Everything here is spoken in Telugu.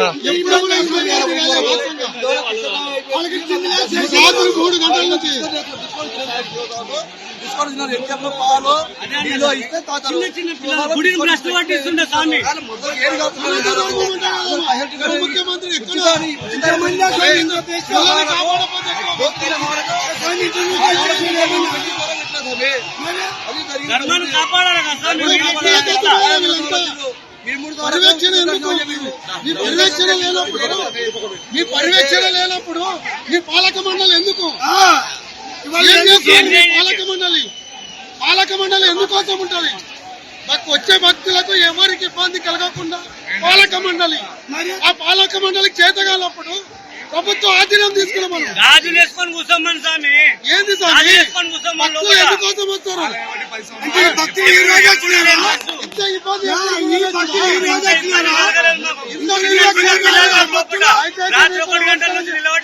రాత్రి 3 గంటల నుంచి పాలు ముఖ్యమంత్రి పర్యవేక్షణ ఎందుకు? మీ పర్యవేక్షణ లేనప్పుడు మీ పాలక మండలి ఎందుకు? పాలక మండలి ఎందుకోసం ఉంటది? వచ్చే భక్తులకు ఎవరికి ఇబ్బంది కలగకుండా పాలక మండలి, ఆ పాలక మండలికి చేతగాలప్పుడు ప్రభుత్వం ఆధీనం తీసుకున్నాం. గాజులు వేసుకొని కూర్చోమని స్వామి. ఏంది స్వామి? భక్తులు ఎందుకోసం వస్తారు? రాత్రి 1 గంటల నుంచి నిలబడి